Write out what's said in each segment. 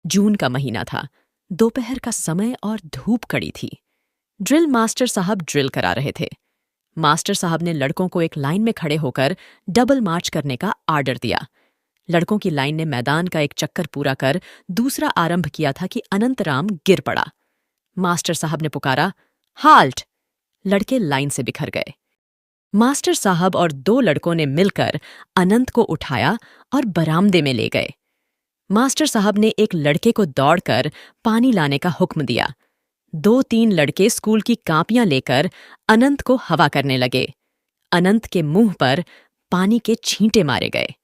जून का महीना था। दोपहर का समय और धूप कड़ी थी। ड्रिल मास्टर साहब ड्रिल करा रहे थे। मास्टर साहब ने लड़कों को एक लाइन में खड़े होकर डबल मार्च करने का आर्डर दिया। लड़कों की लाइन ने मैदान का एक चक्कर पूरा कर दूसरा आरंभ किया था कि अनंतराम गिर पड़ा। मास्टर साहब ने पुकारा, हाल्ट! लड़के लाइन से बिखर गए। मास्टर साहब और दो लड़कों ने मिलकर अनंत को उठाया और बरामदे में ले गए। मास्टर साहब ने एक लड़के को दौड़कर पानी लाने का हुक्म दिया। 2-3 लड़के स्कूल की कापियां लेकर अनंत को हवा करने लगे। अनंत के मुंह पर पानी के छींटे मारे गए।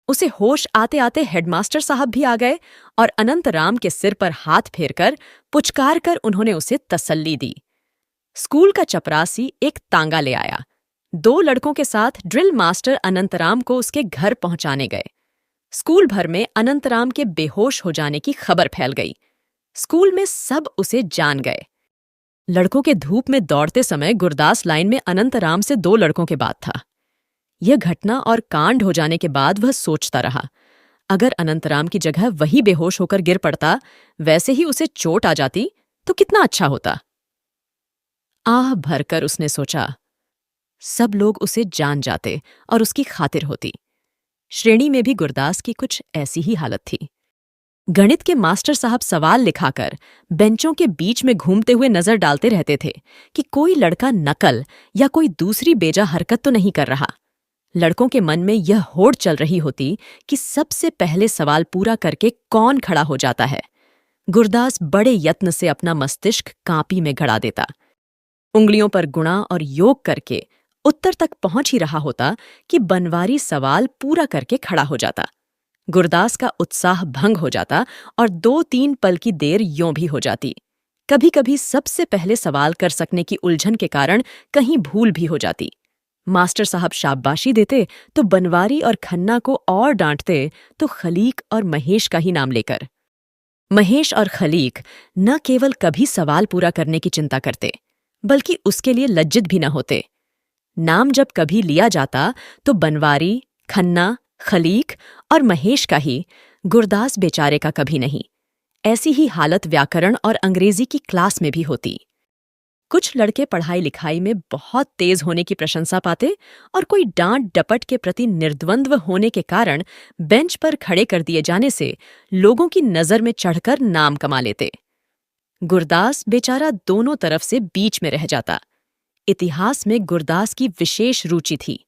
उसे होश आते आते हेडमास्टर साहब भी आ गए और अनंतराम के सिर पर हाथ फेरकर पुचकार कर उन्होंने उसे तसल्ली दी। स्कूल का चपरासी एक तांगा ले आया। 2 लड़कों के साथ ड्रिल मास्टर अनंतराम को उसके घर पहुंचाने गए। स्कूल भर में अनंतराम के बेहोश हो जाने की खबर फैल गई। स्कूल में सब उसे जान गए। लड़कों के धूप में दौड़ते समय गुरदास लाइन में अनंतराम से 2 लड़कों के बाद था। यह घटना और कांड हो जाने के बाद वह सोचता रहा, अगर अनंतराम की जगह वही बेहोश होकर गिर पड़ता, वैसे ही उसे चोट आ जाती तो कितना अच्छा होता। आह भरकर उसने सोचा, सब लोग उसे जान जाते और उसकी खातिर होती। श्रेणी में भी गुरदास की कुछ ऐसी ही हालत थी। गणित के मास्टर साहब सवाल लिखाकर बेंचों के बीच में घूमते हुए नजर डालते रहते थे कि कोई लड़का नकल या कोई दूसरी बेजा हरकत तो नहीं कर रहा। लड़कों के मन में यह होड़ चल रही होती कि सबसे पहले सवाल पूरा करके कौन खड़ा हो जाता है। गुरदास बड़े यत्न से अपना मस्तिष्क कापी में गड़ा देता। उंगलियों पर गुणा और योग करके उत्तर तक पहुंच ही रहा होता कि बनवारी सवाल पूरा करके खड़ा हो जाता। गुरदास का उत्साह भंग हो जाता और 2-3 पल की देर यों भी हो जाती। कभी कभी सबसे पहले सवाल कर सकने की उलझन के कारण कहीं भूल भी हो जाती। मास्टर साहब शाबाशी देते तो बनवारी और खन्ना को और डांटते तो खलीक और महेश का ही नाम लेकर। महेश और खलीक न केवल कभी सवाल पूरा करने की चिंता करते, बल्कि उसके लिए लज्जित भी न होते। नाम जब कभी लिया जाता तो बनवारी, खन्ना, खलीक और महेश का ही, गुरदास बेचारे का कभी नहीं। ऐसी ही हालत व्याकरण और अंग्रेजी की क्लास में भी होती। कुछ लड़के पढ़ाई लिखाई में बहुत तेज होने की प्रशंसा पाते और कोई डांट डपट के प्रति निर्द्वंद्व होने के कारण बेंच पर खड़े कर दिए जाने से लोगों की नजर में चढ़कर नाम कमा लेते। गुरदास बेचारा दोनों तरफ से बीच में रह जाता। इतिहास में गुरदास की विशेष रुचि थी।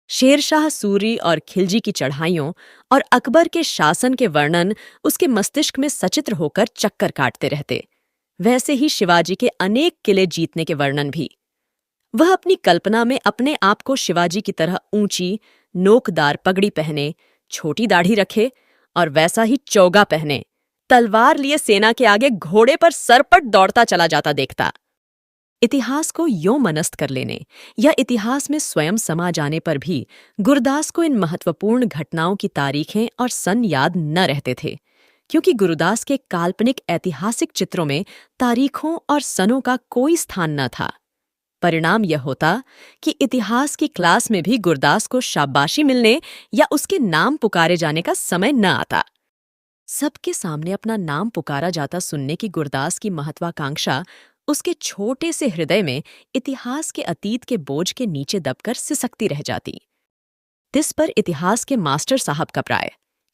शेरशाह सूरी और खिलजी की चढ़ाइयों और अकबर के शासन के वर्णन उसके मस्तिष्क में सचित्र होकर चक्कर काटते रहते। वैसे ही शिवाजी के अनेक किले जीतने के वर्णन भी। वह अपनी कल्पना में अपने आप को शिवाजी की तरह ऊंची, नोकदार पगड़ी पहने, छोटी दाढ़ी रखे और वैसा ही चौगा पहने, तलवार लिए सेना के आगे घोड़े पर सरपट दौड़ता चला जाता देखता। इतिहास को यों मनस्त कर लेने या इतिहास में स्वयं समा जाने पर भी गुरदास को इन महत्वपूर्ण घटनाओं की तारीखें और सन याद न रहते थे, क्योंकि गुरदास के काल्पनिक ऐतिहासिक चित्रों में तारीखों और सनों का कोई स्थान न था। परिणाम यह होता कि इतिहास की क्लास में भी गुरदास को शाबाशी मिलने या उसके नाम पुकारे जाने का समय न आता। सबके सामने अपना नाम पुकारा जाता सुनने की गुरदास की महत्वाकांक्षा उसके छोटे से हृदय में इतिहास के अतीत के बोझ के नीचे दबकर सिसकती रह जाती। तिस पर इतिहास के मास्टर साहब का प्राय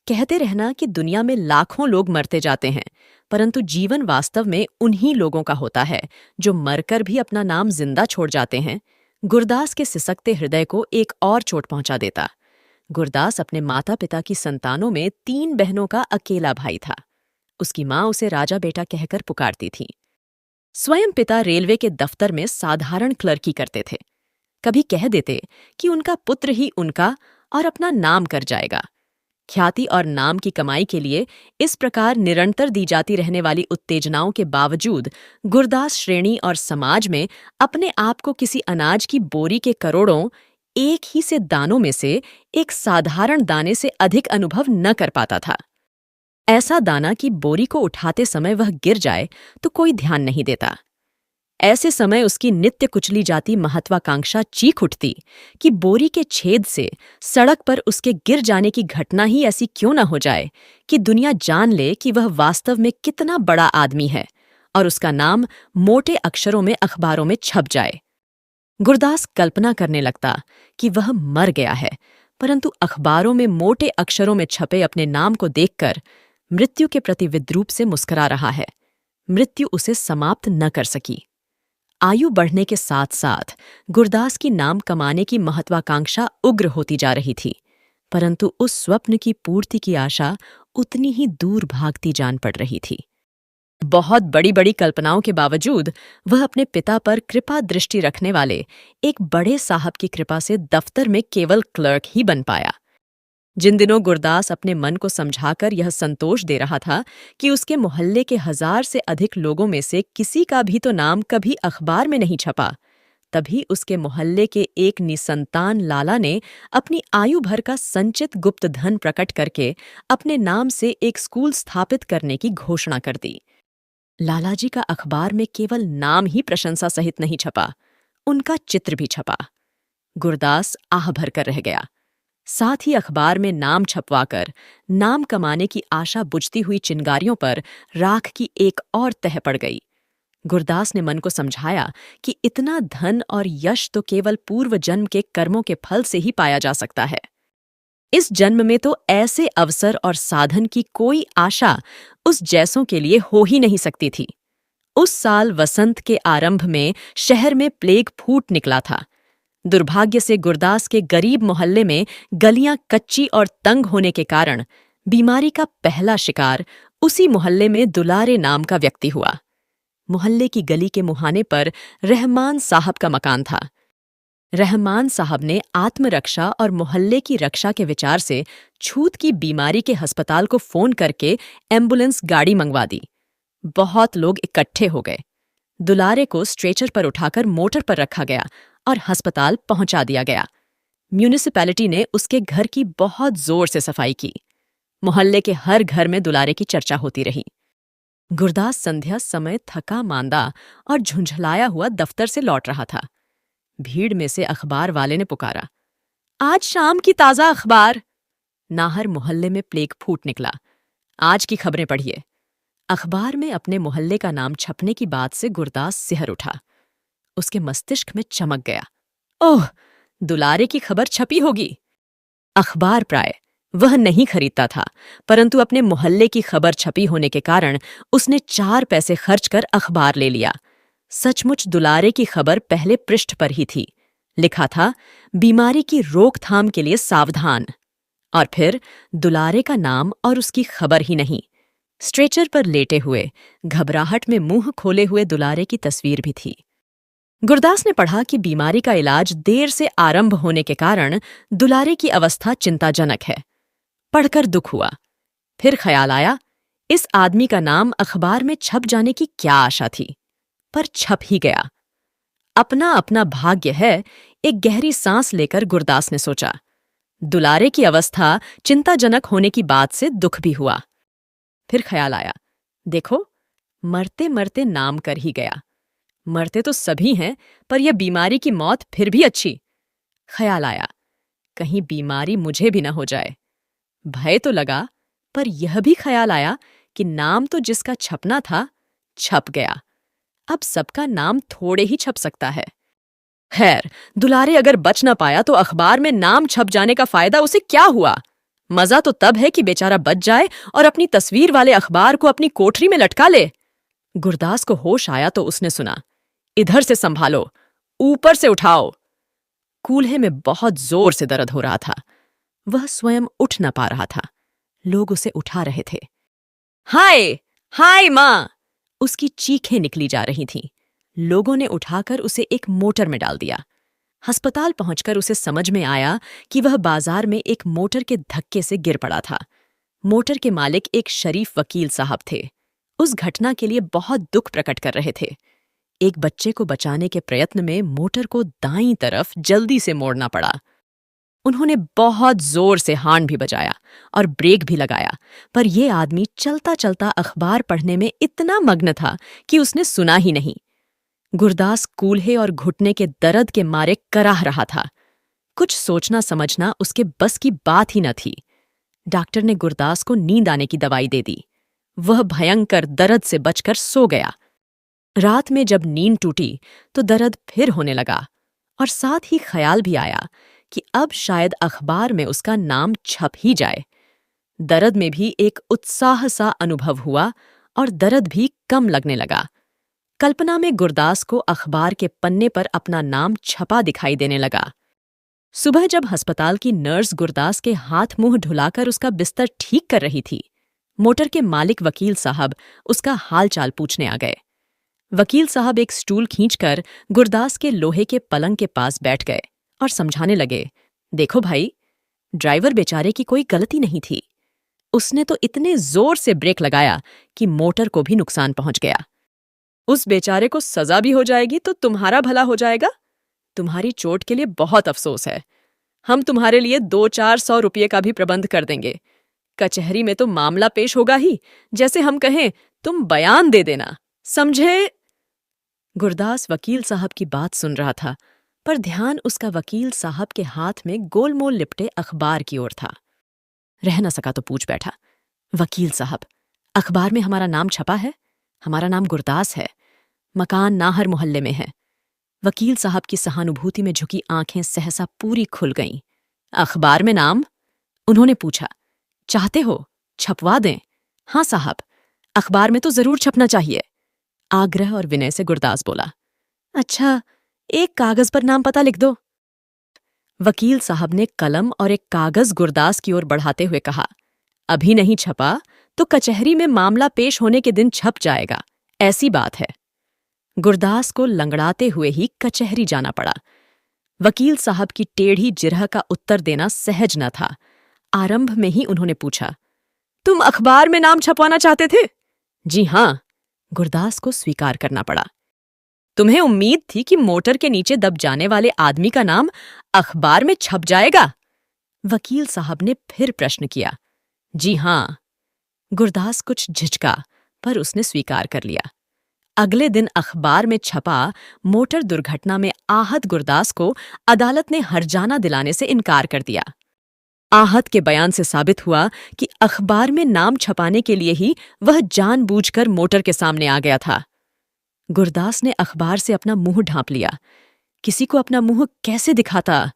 कहते रहना कि दुनिया में लाखों लोग मरते जाते हैं, परंतु जीवन वास्तव में उन्हीं लोगों का होता है जो मरकर भी अपना नाम जिंदा छोड़ जाते हैं, गुरदास के सिसकते हृदय को एक और चोट पहुंचा देता। गुरदास अपने माता पिता की संतानों में 3 बहनों का अकेला भाई था। उसकी माँ उसे राजा बेटा कहकर पुकारती थी। स्वयं पिता रेलवे के दफ्तर में साधारण क्लर्की करते थे। कभी कह देते कि उनका पुत्र ही उनका और अपना नाम कर जाएगा। ख्याति और नाम की कमाई के लिए इस प्रकार निरंतर दी जाती रहने वाली उत्तेजनाओं के बावजूद गुरदास श्रेणी और समाज में अपने आप को किसी अनाज की बोरी के करोड़ों एक ही से दानों में से एक साधारण दाने से अधिक अनुभव न कर पाता था। ऐसा दाना कि बोरी को उठाते समय वह गिर जाए तो कोई ध्यान नहीं देता। ऐसे समय उसकी नित्य कुचली जाती महत्वाकांक्षा चीख उठती कि बोरी के छेद से सड़क पर उसके गिर जाने की घटना ही ऐसी क्यों न हो जाए कि दुनिया जान ले कि वह वास्तव में कितना बड़ा आदमी है और उसका नाम मोटे अक्षरों में अखबारों में छप जाए। गुरदास कल्पना करने लगता कि वह मर गया है, परंतु अखबारों में मोटे अक्षरों में छपे अपने नाम को देखकर मृत्यु के प्रति विद्रूप से मुस्कुरा रहा है। मृत्यु उसे समाप्त न कर सकी। आयु बढ़ने के साथ साथ गुरदास की नाम कमाने की महत्वाकांक्षा उग्र होती जा रही थी, परंतु उस स्वप्न की पूर्ति की आशा उतनी ही दूर भागती जान पड़ रही थी। बहुत बड़ी बड़ी कल्पनाओं के बावजूद वह अपने पिता पर कृपा दृष्टि रखने वाले एक बड़े साहब की कृपा से दफ्तर में केवल क्लर्क ही बन पाया। जिन दिनों गुरदास अपने मन को समझाकर यह संतोष दे रहा था कि उसके मोहल्ले के 1000 से अधिक लोगों में से किसी का भी तो नाम कभी अखबार में नहीं छपा, तभी उसके मोहल्ले के एक निसंतान लाला ने अपनी आयु भर का संचित गुप्त धन प्रकट करके अपने नाम से एक स्कूल स्थापित करने की घोषणा कर दी। लालाजी का अखबार में केवल नाम ही प्रशंसा सहित नहीं छपा, उनका चित्र भी छपा। गुरदास आह भरकर रह गया। साथ ही अखबार में नाम छपवाकर नाम कमाने की आशा बुझती हुई चिंगारियों पर राख की एक और तह पड़ गई। गुरदास ने मन को समझाया कि इतना धन और यश तो केवल पूर्व जन्म के कर्मों के फल से ही पाया जा सकता है। इस जन्म में तो ऐसे अवसर और साधन की कोई आशा उस जैसों के लिए हो ही नहीं सकती थी। उस साल वसंत के आरंभ में शहर में प्लेग फूट निकला था। दुर्भाग्य से गुरदास के गरीब मोहल्ले में गलियां कच्ची और तंग होने के कारण बीमारी का पहला शिकार उसी मोहल्ले में दुलारे नाम का व्यक्ति हुआ। मोहल्ले की गली के मुहाने पर रहमान साहब का मकान था। रहमान साहब ने आत्मरक्षा और मोहल्ले की रक्षा के विचार से छूत की बीमारी के अस्पताल को फोन करके एम्बुलेंस गाड़ी मंगवा दी। बहुत लोग इकट्ठे हो गए। दुलारे को स्ट्रेचर पर उठाकर मोटर पर रखा गया और अस्पताल पहुंचा दिया गया। म्यूनिसिपैलिटी ने उसके घर की बहुत जोर से सफाई की। मोहल्ले के हर घर में दुलारे की चर्चा होती रही। गुरदास संध्या समय थका मांदा और झुंझलाया हुआ दफ्तर से लौट रहा था। भीड़ में से अखबार वाले ने पुकारा, आज शाम की ताजा अखबार। नाहर मोहल्ले में प्लेग फूट निकला। आज की खबरें पढ़िए। अखबार में अपने मोहल्ले का नाम छपने की बात से गुरदास सिहर उठा। उसके मस्तिष्क में चमक गया। ओह, दुलारे की खबर छपी होगी। अखबार प्राय वह नहीं खरीदता था, परंतु अपने मोहल्ले की खबर छपी होने के कारण उसने 4 पैसे खर्च कर अखबार ले लिया। सचमुच दुलारे की खबर पहले पृष्ठ पर ही थी। लिखा था, बीमारी की रोकथाम के लिए सावधान। और फिर दुलारे का नाम और उसकी खबर ही नहीं, स्ट्रेचर पर लेटे हुए घबराहट में मुंह खोले हुए दुलारे की तस्वीर भी थी। गुरदास ने पढ़ा कि बीमारी का इलाज देर से आरंभ होने के कारण दुलारे की अवस्था चिंताजनक है। पढ़कर दुख हुआ। फिर ख्याल आया, इस आदमी का नाम अखबार में छप जाने की क्या आशा थी, पर छप ही गया। अपना अपना भाग्य है, एक गहरी सांस लेकर गुरदास ने सोचा। दुलारे की अवस्था चिंताजनक होने की बात से दुख भी हुआ। फिर ख्याल आया, देखो, मरते मरते नाम कर ही गया। मरते तो सभी हैं, पर यह बीमारी की मौत फिर भी अच्छी। ख्याल आया, कहीं बीमारी मुझे भी न हो जाए। भय तो लगा, पर यह भी ख्याल आया कि नाम तो जिसका छपना था, छप गया। अब सबका नाम थोड़े ही छप सकता है। खैर, दुलारे अगर बच न पाया तो अखबार में नाम छप जाने का फायदा उसे क्या हुआ? मजा तो तब है कि बेचारा बच जाए और अपनी तस्वीर वाले अखबार को अपनी कोठरी में लटका ले। गुरदास को होश आया तो उसने सुना, इधर से संभालो, ऊपर से उठाओ। कूल्हे में बहुत जोर से दर्द हो रहा था। वह स्वयं उठ न पा रहा था। लोग उसे उठा रहे थे। हाय हाय मां! उसकी चीखें निकली जा रही थीं। लोगों ने उठाकर उसे एक मोटर में डाल दिया। अस्पताल पहुंचकर उसे समझ में आया कि वह बाजार में एक मोटर के धक्के से गिर पड़ा था। मोटर के मालिक एक शरीफ वकील साहब थे। उस घटना के लिए बहुत दुख प्रकट कर रहे थे। एक बच्चे को बचाने के प्रयत्न में मोटर को दाईं तरफ जल्दी से मोड़ना पड़ा। उन्होंने बहुत जोर से हॉर्न भी बजाया और ब्रेक भी लगाया, पर यह आदमी चलता चलता अखबार पढ़ने में इतना मग्न था कि उसने सुना ही नहीं। गुरदास कूल्हे और घुटने के दर्द के मारे कराह रहा था। कुछ सोचना समझना उसके बस की बात ही न थी। डॉक्टर ने गुरदास को नींद आने की दवाई दे दी। वह भयंकर दर्द से बचकर सो गया। रात में जब नींद टूटी तो दर्द फिर होने लगा और साथ ही ख्याल भी आया कि अब शायद अखबार में उसका नाम छप ही जाए। दर्द में भी एक उत्साह सा अनुभव हुआ और दर्द भी कम लगने लगा। कल्पना में गुरदास को अखबार के पन्ने पर अपना नाम छपा दिखाई देने लगा। सुबह जब अस्पताल की नर्स गुरदास के हाथ मुंह धुलाकर उसका बिस्तर ठीक कर रही थी, मोटर के मालिक वकील साहब उसका हालचाल पूछने आ गए। वकील साहब एक स्टूल खींचकर गुरदास के लोहे के पलंग के पास बैठ गए और समझाने लगे, देखो भाई, ड्राइवर बेचारे की कोई गलती नहीं थी। उसने तो इतने जोर से ब्रेक लगाया कि मोटर को भी नुकसान पहुंच गया। उस बेचारे को सजा भी हो जाएगी तो तुम्हारा भला हो जाएगा। तुम्हारी चोट के लिए बहुत अफसोस है। हम तुम्हारे लिए 200-400 रुपये का भी प्रबंध कर देंगे। कचहरी में तो मामला पेश होगा ही, जैसे हम कहें तुम बयान दे देना, समझे? गुरदास वकील साहब की बात सुन रहा था, पर ध्यान उसका वकील साहब के हाथ में गोलमोल लिपटे अखबार की ओर था। रह न सका तो पूछ बैठा, वकील साहब, अखबार में हमारा नाम छपा है? हमारा नाम गुरदास है। मकान नाहर मोहल्ले में है। वकील साहब की सहानुभूति में झुकी आंखें सहसा पूरी खुल गईं। अखबार में नाम? उन्होंने पूछा। चाहते हो छपवा दें? हाँ साहब, अखबार में तो जरूर छपना चाहिए, आग्रह और विनय से गुरदास बोला। अच्छा, एक कागज पर नाम पता लिख दो। वकील साहब ने कलम और एक कागज गुरदास की ओर बढ़ाते हुए कहा, अभी नहीं छपा तो कचहरी में मामला पेश होने के दिन छप जाएगा, ऐसी बात है। गुरदास को लंगड़ाते हुए ही कचहरी जाना पड़ा। वकील साहब की टेढ़ी जिरह का उत्तर देना सहज न था। आरंभ में ही उन्होंने पूछा, तुम अखबार में नाम छपवाना चाहते थे? जी हां, गुरदास को स्वीकार करना पड़ा। तुम्हें उम्मीद थी कि मोटर के नीचे दब जाने वाले आदमी का नाम अखबार में छप जाएगा? वकील साहब ने फिर प्रश्न किया। जी हां। गुरदास कुछ झिझका, पर उसने स्वीकार कर लिया। अगले दिन अखबार में छपा मोटर दुर्घटना में आहत गुरदास को अदालत ने हर्जाना दिलाने से इनकार कर दिया। आहत के बयान से साबित हुआ कि अखबार में नाम छपाने के लिए ही वह जानबूझकर मोटर के सामने आ गया था। गुरदास ने अखबार से अपना मुंह ढांप लिया। किसी को अपना मुंह कैसे दिखाता?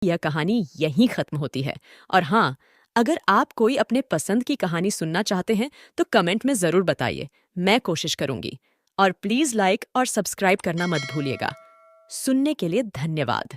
यह कहानी यहीं खत्म होती है। और हाँ, अगर आप कोई अपने पसंद की कहानी सुनना चाहते हैं तो कमेंट में जरूर बताइए, मैं कोशिश करूंगी। और प्लीज लाइक और सब्सक्राइब करना मत भूलिएगा। सुनने के लिए धन्यवाद।